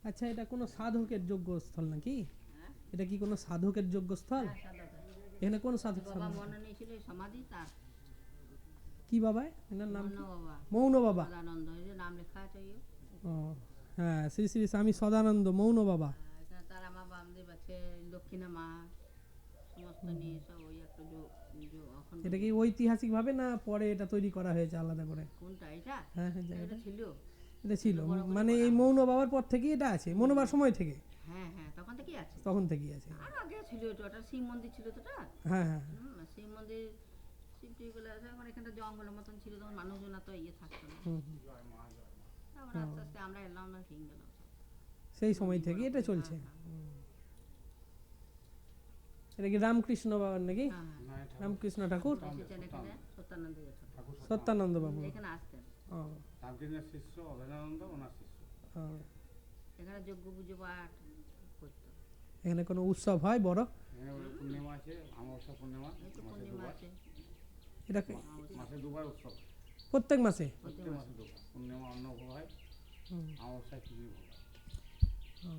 আচ্ছা, এটা কোনো সাধকের যজ্ঞস্থল নাকি? এটা কি কোনো সাধকের যজ্ঞস্থল? এখানে কোন সাধক? বাবা মননে ছিল সমাধি তার। কি বাবা এনার নাম? মৌন বাবা। মৌন বাবা। সদানন্দ এই যে নাম লেখা আছে ইয়ে। ও হ্যাঁ, শ্রী শ্রী স্বামী সদানন্দ মৌন বাবা। এখানে তার আমার বামদেব আছে, দক্ষিণা মা, সমস্ত নিয়ে সব ওই একটা অখণ্ড। এটা কি ঐতিহাসিক ভাবে না পরে এটা তৈরি করা হয়েছে আলাদা করে? কোনটা এটা? হ্যাঁ হ্যাঁ, এটা জায়গাটা ছিল। এটা ছিল বড় করে মানে করা এই হয়। মৌন বাবার পর থেকেই এটা আছে, মৌনবার সময় থেকে? হ্যাঁ হ্যাঁ, তখন থেকেই আছে। তখন থেকেই আছে। আর আগে ছিল এটা, ওটা শিব মন্দির ছিল তো ওটা। হ্যাঁ হ্যাঁ শিব মন্দির, শিবটিগুলো তখন এখানটা জঙ্গলের মতন ছিল, তখন মানুষজন তো ইয়ে থাকতো না। হুম, তারপর আস্তে আস্তে আমরা এলাম না, ঠিক গেলাম সব। সেই সময় থেকে এটা চলছে। এটা কি রামকৃষ্ণ বাবার নাকি? হ্যাঁ হ্যাঁ। রামকৃষ্ণ ঠাকুর, এসেছেন এখানে সত্যানন্দ ঠাকুর। সত্যানন্দ বাবু। এখানে আসতেন। ও রামকৃষ্ণের শিষ্য অভেদানন্দ ওনার শিষ্য। ও। এখানে যজ্ঞ পুজো পাঠ করতো। এখানে কোনো উৎসব হয় বড়? এখানে ওই পূর্ণিমা আছে, অমাবস্যা পূর্ণিমা, এই তো মাসে পূর্ণিমা দুবার। আছে। এটা মাসে দুবার উৎসব, প্রত্যেক মাসে? প্রত্যেক মাসে দুবার। পূর্ণিমা অন্নভোগ হয়, হুম, অমাবস্যায় খিচুড়ি ভোগ হয়। ও।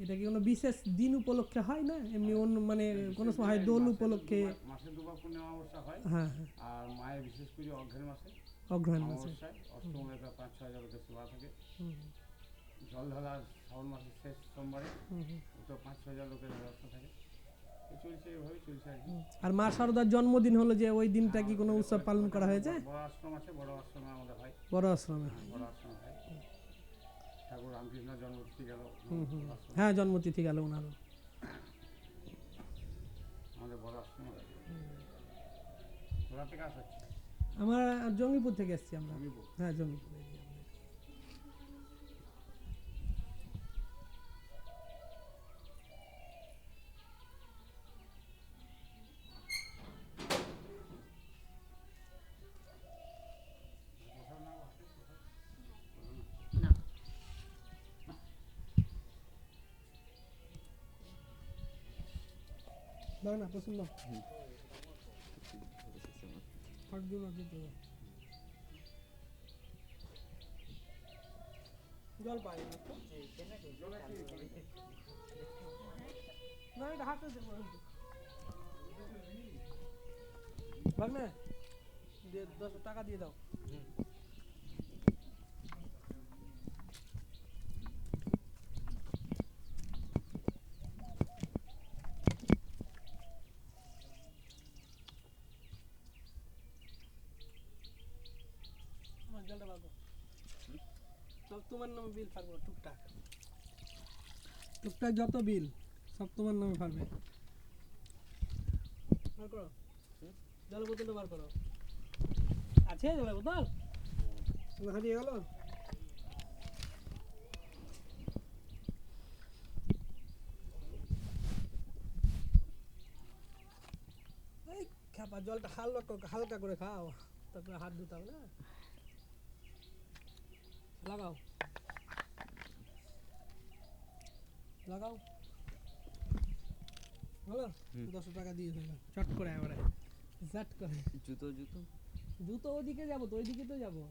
এটা কি কোনো বিশেষ দিন উপলক্ষে হয় না এমনি অন্য মানে কোনো সময় হয় দোল উপলক্ষে? মাসে দুবার পূর্ণিমা অমাবস্যা হয়। হ্যাঁ হ্যাঁ, আর মায়ের বিশেষ পুজো অঘ্রাণ মাসে, অগ্রহায়ণ মাসে। অমাবস্যায় অষ্টমীতে 5-6 হাজার লোকের সেবা থাকে। হুম, জল ঢালা শ্রাবণ মাসের শেষ সোমবারে হুম, হুম, তো 5-6 হাজার লোকের ব্যবস্থা থাকে। এই চলছে, এভাবেই চলছে আর কি। হুম। আর মা শারদার জন্মদিন হলো যে ওই দিনটা কি কোনো উৎসব পালন করা হয়েছে? বড় আশ্রম আছে, বড় আশ্রমে আমাদের হয়। বড় আশ্রমে? বড় আশ্রমে হয়। ঠাকুর রামকৃষ্ণের জন্মতিথি গেল, হুম হুম, আশ্রম। হ্যাঁ জন্মতিথি গেল ওনারও। আমাদের বড় আশ্রমে হয়। কোথা থেকে আসা হচ্ছে? আমার জঙ্গিপুর থেকে এসেছি আমরা। জঙ্গিপুর। হ্যাঁ জঙ্গিপুর area আমাদের। না দাও না পছন্দ ফাট দিও না দিতে হবে। জল পাই না তো? না এটা হাতে দেবো ভাগ্নে, দিয়ে 10 টাকা দিয়ে দাও। আমার জলটা বার করো। সব তোমার নামে বিল ফারবো, টুকটাক টুকটাক যত বিল সব তোমার নামে ফারবে। বার করো, জলের বোতলটা বার করো। আছে জলের বোতল? হারিয়ে গেল? এই খাবার জলটা হালকা করে খাও, তারপরে হাত ধুতে হবে না। লাগাও লাগাও, হলো 10 টাকা দিয়ে দিলাম চট করে এবারে ঝট করে। জুতো জুতো জুতো ওদিকে যাবো তো, ওইদিকে তো যাবো।